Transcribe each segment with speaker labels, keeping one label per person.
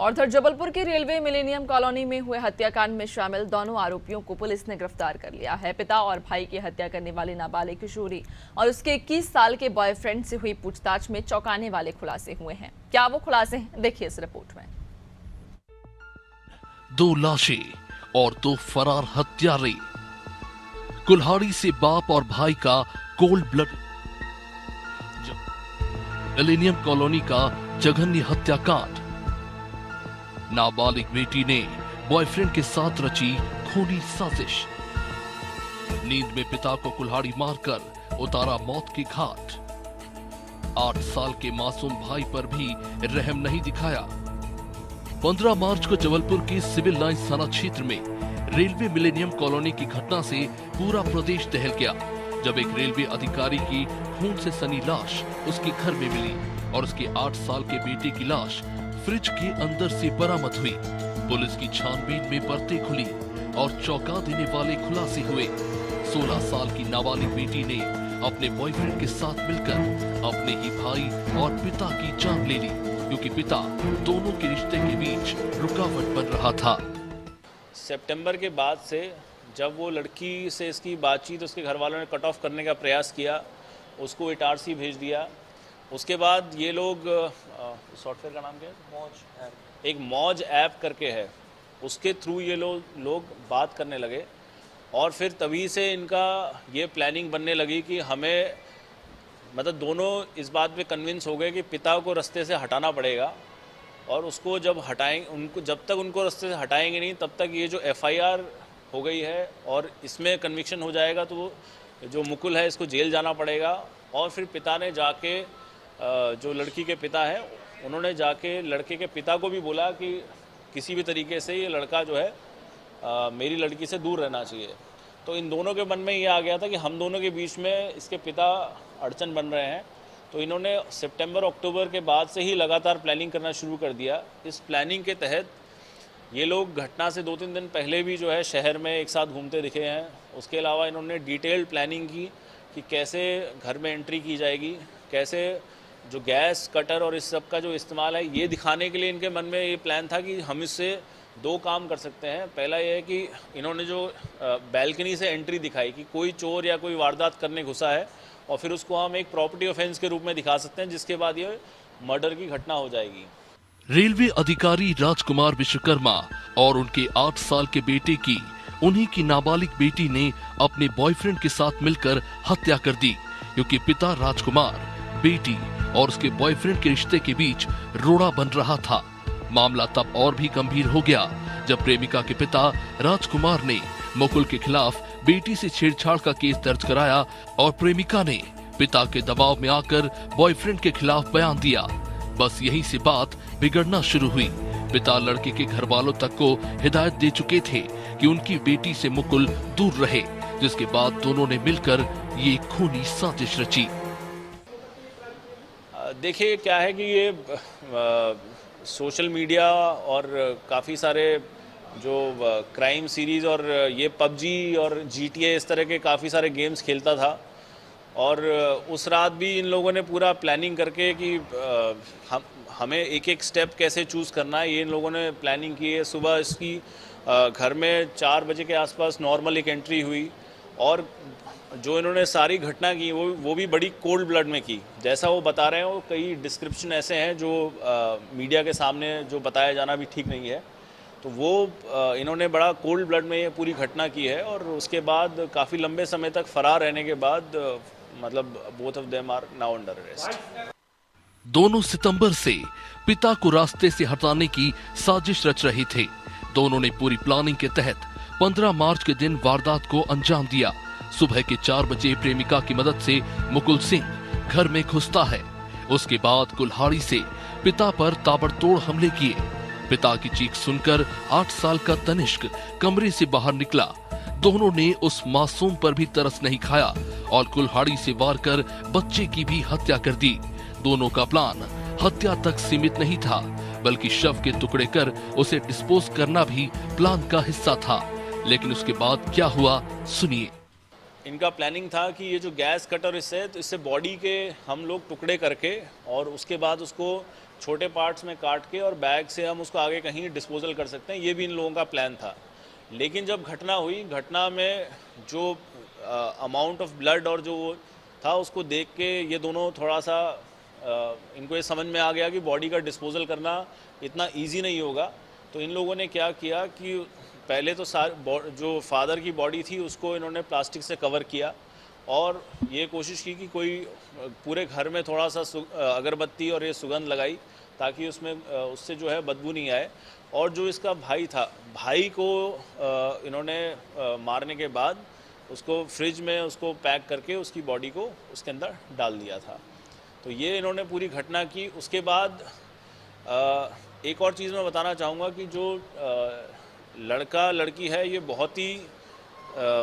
Speaker 1: और उधर जबलपुर की रेलवे मिलेनियम कॉलोनी में हुए हत्याकांड में शामिल दोनों आरोपियों को पुलिस ने गिरफ्तार कर लिया है। पिता और भाई की हत्या करने वाली नाबालिग किशोरी और उसके 21 साल के बॉयफ्रेंड से हुई पूछताछ में चौंकाने वाले खुलासे हुए हैं। क्या वो खुलासे हैं, देखिए इस रिपोर्ट में।
Speaker 2: 2 लाशें और 2 फरार हत्यारे। कुल्हाड़ी से बाप और भाई का कोल्ड ब्लड। मिलेनियम कॉलोनी का जघन्य हत्याकांड। नाबालिग बेटी ने बॉयफ्रेंड के साथ रची खूनी साजिश। नींद में पिता को कुल्हाड़ी मारकर उतारा मौत के घाट। 8 साल के मासूम भाई पर भी रहम नहीं दिखाया। 15 मार्च को जबलपुर के सिविल लाइंस थाना क्षेत्र में रेलवे मिलेनियम कॉलोनी की घटना से पूरा प्रदेश दहल गया, जब एक रेलवे अधिकारी की खून से सनी लाश उसके घर में मिली और उसके 8 साल के बेटे की लाश फ्रिज के अंदर से बरामद हुई। पुलिस की छानबीन में परतें खुली और चौंका देने वाले खुलासे हुए। 16 साल की नाबालिग बेटी ने अपने बॉयफ्रेंड के साथ मिलकर अपने ही भाई और पिता की जान ले ली, क्योंकि पिता दोनों के रिश्ते के बीच रुकावट बन रहा था।
Speaker 3: सितंबर के बाद से जब वो लड़की से इसकी बातचीत उसके घर वालों ने कट ऑफ करने का प्रयास किया, उसको इटारसी भेज दिया। उसके बाद ये लोग सॉफ्टवेयर का नाम क्या है, मौज ऐप, एक मौज ऐप करके है, उसके थ्रू ये लोग बात करने लगे। और फिर तभी से इनका ये प्लानिंग बनने लगी कि हमें मतलब दोनों इस बात पे कन्विंस हो गए कि पिता को रास्ते से हटाना पड़ेगा, और उसको जब जब तक उनको रास्ते से हटाएंगे नहीं तब तक ये जो FIR हो गई है और इसमें कन्विक्शन हो जाएगा तो जो मुकुल है इसको जेल जाना पड़ेगा। और फिर पिता ने जाके जो लड़की के पिता हैं उन्होंने जाके लड़के के पिता को भी बोला कि किसी भी तरीके से ये लड़का जो है मेरी लड़की से दूर रहना चाहिए। तो इन दोनों के मन में ये आ गया था कि हम दोनों के बीच में इसके पिता अड़चन बन रहे हैं, तो इन्होंने सितंबर अक्टूबर के बाद से ही लगातार प्लानिंग करना शुरू कर दिया। इस प्लानिंग के तहत ये लोग घटना से 2-3 दिन पहले भी जो है शहर में एक साथ घूमते दिखे हैं। उसके अलावा इन्होंने डिटेल्ड प्लानिंग की कि कैसे घर में एंट्री की जाएगी, कैसे जो गैस कटर और इस सब का जो इस्तेमाल है, ये दिखाने के लिए इनके मन में ये प्लान था कि हम इससे 2 काम कर सकते हैं। पहला ये है कि इन्होंने जो बैल्कनी से एंट्री दिखाई कि कोई चोर या कोई वारदात करने घुसा है, और फिर उसको हम एक प्रॉपर्टी ऑफेंस के रूप में दिखा सकते हैं, जिसके बाद ये मर्डर की घटना हो जाएगी।
Speaker 2: रेलवे अधिकारी राजकुमार विश्वकर्मा और उनके 8 साल के बेटे की उन्हीं की नाबालिग बेटी ने अपने बॉयफ्रेंड के साथ मिलकर हत्या कर दी, क्योंकि पिता राजकुमार बेटी और उसके बॉयफ्रेंड के रिश्ते के बीच रोड़ा बन रहा था। मामला तब और भी गंभीर हो गया जब प्रेमिका के पिता राजकुमार ने मुकुल के खिलाफ बेटी से छेड़छाड़ का केस दर्ज कराया और प्रेमिका ने पिता के दबाव में आकर बॉयफ्रेंड के खिलाफ बयान दिया। बस यहीं से बात बिगड़ना शुरू हुई। पिता लड़के के घर वालों तक को हिदायत दे चुके थे कि उनकी बेटी से मुकुल दूर रहे, जिसके बाद दोनों ने मिलकर ये खूनी साजिश रची।
Speaker 3: देखिए क्या है कि ये सोशल मीडिया और काफ़ी सारे जो क्राइम सीरीज़ और ये PUBG और GTA इस तरह के काफ़ी सारे गेम्स खेलता था, और उस रात भी इन लोगों ने पूरा प्लानिंग करके कि हमें एक स्टेप कैसे चूज़ करना है, ये इन लोगों ने प्लानिंग की है। सुबह इसकी घर में 4 बजे के आसपास नॉर्मल एक एंट्री हुई, और जो इन्होंने सारी घटना की वो भी बड़ी कोल्ड ब्लड में की। जैसा वो बता रहे हैं, वो कई डिस्क्रिप्शन ऐसे हैं जो मीडिया के सामने जो बताया जाना भी ठीक नहीं है। तो वो इन्होंने बड़ा कोल्ड ब्लड में ये पूरी घटना की है, और उसके बाद काफ़ी लंबे समय तक फरार रहने के बाद मतलब both of them are now under arrest.
Speaker 2: 2 सितंबर से पिता को रास्ते से हटाने की साजिश रच रहे थे। दोनों ने पूरी प्लानिंग के तहत 15 मार्च के दिन वारदात को अंजाम दिया। सुबह के 4 बजे प्रेमिका की मदद से मुकुल सिंह घर में घुसता है। उसके बाद कुल्हाड़ी से पिता पर ताबड़तोड़ हमले किए। पिता की चीख सुनकर 8 साल का तनिष्क कमरे से बाहर निकला। दोनों ने उस मासूम पर भी तरस नहीं खाया और कुल्हाड़ी से वार कर बच्चे की भी हत्या कर दी। दोनों का प्लान हत्या तक सीमित नहीं था, बल्कि शव के टुकड़े कर उसे डिस्पोज करना भी प्लान का हिस्सा था। लेकिन उसके बाद क्या हुआ, सुनिए।
Speaker 3: इनका प्लानिंग था कि ये जो गैस कटर इससे बॉडी के हम लोग टुकड़े करके और उसके बाद उसको छोटे पार्ट्स में काट के और बैग से हम उसको आगे कहीं डिस्पोजल कर सकते हैं, ये भी इन लोगों का प्लान था। लेकिन जब घटना हुई, घटना में जो अमाउंट ऑफ ब्लड और जो था उसको देख के ये दोनों थोड़ा सा इनको ये समझ में आ गया कि बॉडी का डिस्पोजल करना इतना इजी नहीं होगा। तो इन लोगों ने क्या किया कि पहले तो जो फादर की बॉडी थी उसको इन्होंने प्लास्टिक से कवर किया और ये कोशिश की कि कोई पूरे घर में थोड़ा सा अगरबत्ती और ये सुगंध लगाई ताकि उससे जो है बदबू नहीं आए। और जो इसका भाई था, भाई को इन्होंने मारने के बाद उसको फ्रिज में उसको पैक करके उसकी बॉडी को उसके अंदर डाल दिया था। तो ये इन्होंने पूरी घटना की। उसके बाद एक और चीज़ मैं बताना चाहूँगा कि जो लड़का लड़की है ये बहुत ही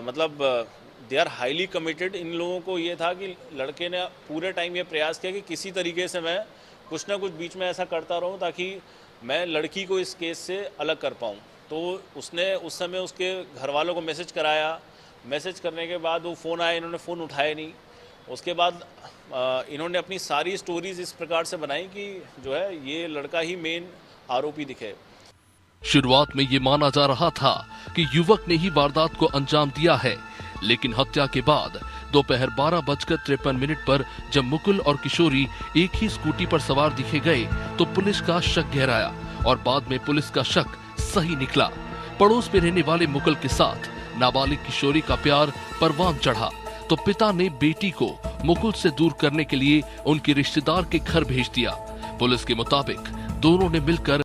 Speaker 3: मतलब दे आर हाईली कमिटेड। इन लोगों को ये था कि लड़के ने पूरे टाइम ये प्रयास किया कि किसी तरीके से मैं कुछ ना कुछ बीच में ऐसा करता रहूं ताकि मैं लड़की को इस केस से अलग कर पाऊं। तो उसने उस समय उसके घर वालों को मैसेज कराया। मैसेज करने के बाद वो फ़ोन आया, इन्होंने फ़ोन उठाया नहीं। उसके बाद इन्होंने अपनी सारी स्टोरीज इस प्रकार से बनाई कि जो है ये लड़का ही मेन आरोपी दिखे।
Speaker 2: शुरुआत में ये माना जा रहा था कि युवक ने ही वारदात को अंजाम दिया है, लेकिन हत्या के बाद दोपहर 12:53 पर जब मुकुल और किशोरी एक ही स्कूटी पर सवार दिखे गए तो पुलिस का शक गहराया और बाद में पुलिस का शक सही निकला। पड़ोस में रहने वाले मुकुल के साथ नाबालिग किशोरी का प्यार परवान चढ़ा तो पिता ने बेटी को मुकुल से दूर करने के लिए उनके रिश्तेदार के घर भेज दिया। पुलिस के मुताबिक दोनों ने मिलकर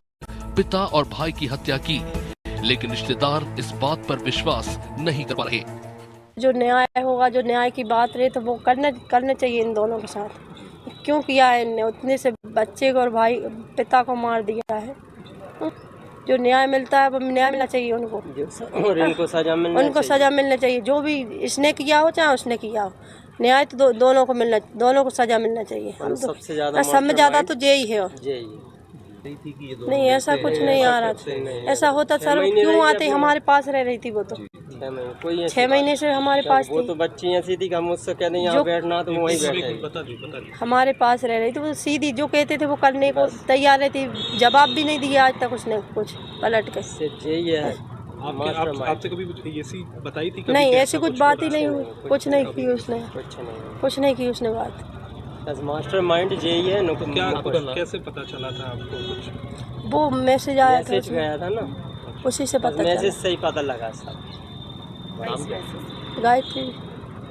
Speaker 2: पिता और भाई की हत्या की, लेकिन रिश्तेदार इस बात पर विश्वास नहीं कर पा रहे।
Speaker 4: जो न्याय होगा, जो न्याय की बात रहे तो वो करने चाहिए इन दोनों के साथ। क्यों किया है इनने? उतने से बच्चे को और भाई पिता को मार दिया है। जो न्याय मिलता है वो न्याय मिलना चाहिए उनको
Speaker 5: और इनको सजा
Speaker 4: मिलना चाहिए। जो भी इसने किया हो चाहे उसने किया हो, न्याय तो दोनों को सजा मिलना चाहिए। हम तो सबसे ज्यादा तो यही है। नहीं, ऐसा कुछ नहीं आ रहा था। ऐसा होता सर क्यों आते? हमारे पास रह रही थी वो तो 6 महीने से हमारे पास थी।
Speaker 5: वो तो बच्ची ऐसी थी कि हम उससे कहते हैं यहाँ बैठना तो वहीं बैठे।
Speaker 4: हमारे पास रह रही थी वो, सीधी जो कहते थे वो करने को तैयार रहती। जवाब भी नहीं दिया आज तक उसने कुछ पलट के।
Speaker 5: यही है।
Speaker 6: आपसे कभी ऐसी बताई थी?
Speaker 4: नहीं, ऐसी कुछ बात ही नहीं हुई। कुछ नहीं की उसने बात।
Speaker 5: बस मास्टर माइंड यही है।
Speaker 6: क्या कैसे पता चला था आपको? कुछ
Speaker 4: वो मैसेज आया था,
Speaker 5: गया था ना,
Speaker 4: उसी से पता चला।
Speaker 5: मैसेज से ही पता लगा सब।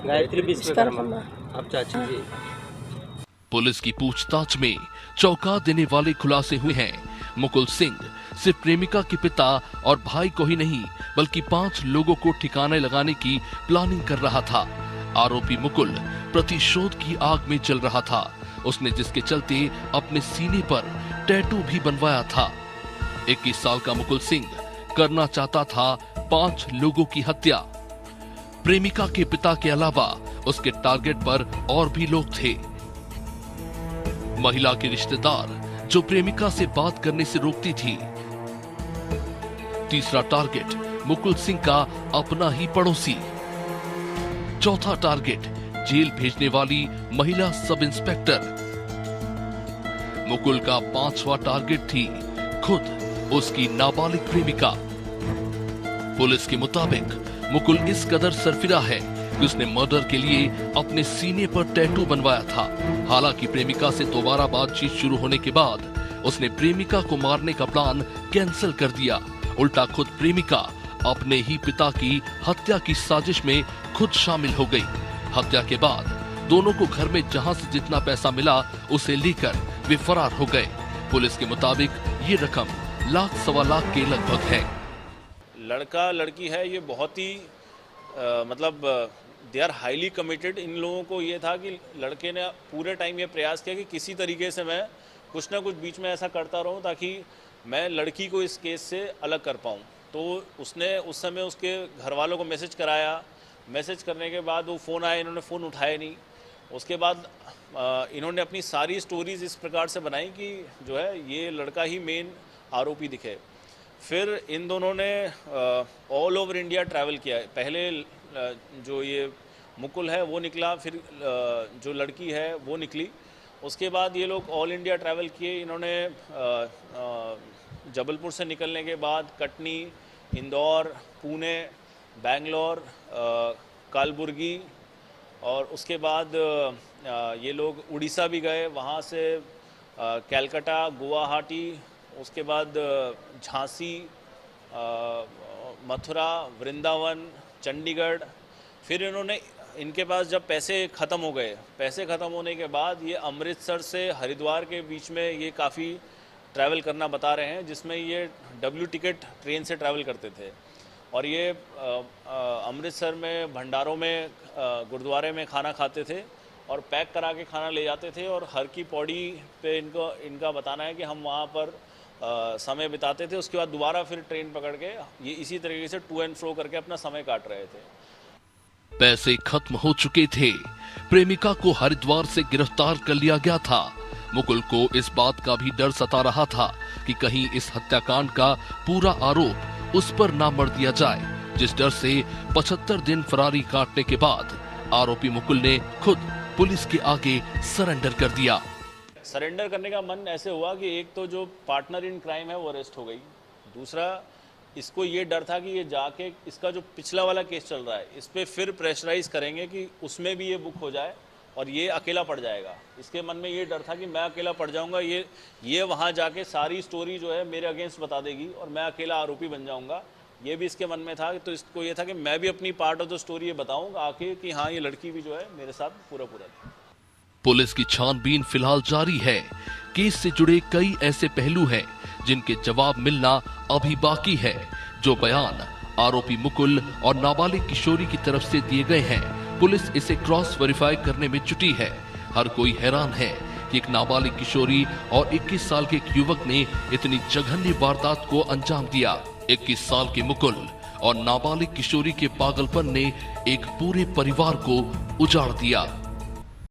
Speaker 5: गायत्री विश्वकर्मा। अब चाची जी
Speaker 2: पुलिस की पूछताछ में चौंका देने वाले खुलासे हुए हैं। मुकुल सिंह सिर्फ प्रेमिका के पिता और भाई को ही नहीं बल्कि 5 लोगों को ठिकाने लगाने की प्लानिंग कर रहा था। आरोपी मुकुल प्रतिशोध की आग में जल रहा था। उसने जिसके चलते अपने सीने पर टैटू भी बनवाया था। 21 साल का मुकुल सिंह करना चाहता था 5 लोगों की हत्या। प्रेमिका के पिता के अलावा उसके टारगेट पर और भी लोग थे। महिला के रिश्तेदार जो प्रेमिका से बात करने से रोकती थी। तीसरा टारगेट मुकुल सिंह का अपना ही पड़ोसी। चौथा टारगेट जेल भेजने वाली महिला सब इंस्पेक्टर। मुकुल का 5वां टारगेट थी खुद उसकी नाबालिग प्रेमिका। पुलिस के मुताबिक मुकुल इस कदर सरफिरा है कि उसने मर्डर के लिए अपने सीने पर टैटू बनवाया था। हालांकि प्रेमिका से दोबारा बातचीत शुरू होने के बाद उसने प्रेमिका को मारने का प्लान कैंसिल कर दिया। उल्टा खुद प्रेमिका अपने ही पिता की हत्या की साजिश में खुद शामिल हो गई। हत्या के बाद दोनों को घर में जहां से जितना पैसा मिला उसे लेकर वे फरार हो गए। पुलिस के मुताबिक ये रकम लाख-सवा लाख के लगभग है।
Speaker 3: लड़का लड़की है ये बहुत ही मतलब दे आर हाईली कमिटेड। इन लोगों को ये था कि लड़के ने पूरे टाइम ये प्रयास किया कि किसी तरीके से मैं कुछ ना कुछ बीच में ऐसा करता रहूं ताकि मैं लड़की को इस केस से अलग कर पाऊं। तो उसने उस समय उसके घर वालों को मैसेज कराया। मैसेज करने के बाद वो फ़ोन आया, इन्होंने फ़ोन उठाया नहीं। उसके बाद इन्होंने अपनी सारी स्टोरीज इस प्रकार से बनाई कि जो है ये लड़का ही मेन आरोपी दिखे। फिर इन दोनों ने ऑल ओवर इंडिया ट्रैवल किया। पहले जो ये मुकुल है वो निकला, फिर जो लड़की है वो निकली उसके बाद ये लोग ऑल इंडिया ट्रैवल किए। इन्होंने जबलपुर से निकलने के बाद कटनी, इंदौर, पुणे, बेंगलोर, कलबुर्गी और उसके बाद ये लोग उड़ीसा भी गए, वहाँ से कलकत्ता, गुवाहाटी, उसके बाद झांसी, मथुरा, वृंदावन, चंडीगढ़। फिर इनके पास जब पैसे ख़त्म हो गए, पैसे ख़त्म होने के बाद ये अमृतसर से हरिद्वार के बीच में ये काफ़ी ट्रैवल करना बता रहे हैं, जिसमें ये डब्ल्यू टिकट ट्रेन से ट्रैवल करते थे। और ये अमृतसर में भंडारों में गुरुद्वारे में खाना खाते थे और पैक करा के खाना ले जाते थे। और हर की पौड़ी पे इनका बताना है कि हम वहाँ पर समय बिताते थे। उसके बाद दोबारा फिर ट्रेन पकड़ के ये इसी तरीके से टू एंड फ्रो करके अपना समय काट रहे थे।
Speaker 2: पैसे खत्म हो चुके थे। प्रेमिका को हरिद्वार से गिरफ्तार कर लिया गया था। मुकुल को इस बात का भी डर सता रहा था कि कहीं इस हत्याकांड का पूरा आरोप उस पर ना मढ़ दिया जाए, जिस डर से 75 दिन फरारी काटने के बाद आरोपी मुकुल ने खुद पुलिस के आगे सरेंडर कर दिया।
Speaker 3: सरेंडर करने का मन ऐसे हुआ कि एक तो जो पार्टनर इन क्राइम है वो अरेस्ट हो गई, दूसरा इसको ये डर था कि ये जाके इसका जो पिछला वाला केस चल रहा है इस पर फिर प्रेशराइज करेंगे कि उसमें भी ये बुक हो जाए और ये अकेला पड़ जाएगा। इसके मन में ये डर था कि मैं अकेला पड़ जाऊंगा, ये वहाँ जाके सारी स्टोरी जो है मेरे अगेंस्ट बता देगी और मैं अकेला आरोपी बन जाऊंगा। ये भी इसके मन में था। तो इसको ये था कि मैं भी अपनी पार्ट ऑफ द स्टोरी ये बताऊंगा आके कि हाँ, ये लड़की भी जो है मेरे साथ पूरा थी।
Speaker 2: पुलिस की छानबीन फिलहाल जारी है। केस से जुड़े कई ऐसे पहलू हैं जिनके जवाब मिलना अभी बाकी है। जो बयान आरोपी मुकुल और नाबालिग किशोरी की तरफ से दिए गए हैं, पुलिस इसे क्रॉस वेरीफाई करने में जुटी है। हर कोई हैरान है कि एक नाबालिग किशोरी और 21 साल के एक युवक ने इतनी जघन्य वारदात को अंजाम दिया। 21 साल के मुकुल और नाबालिग किशोरी के पागलपन ने एक पूरे परिवार को उजाड़ दिया।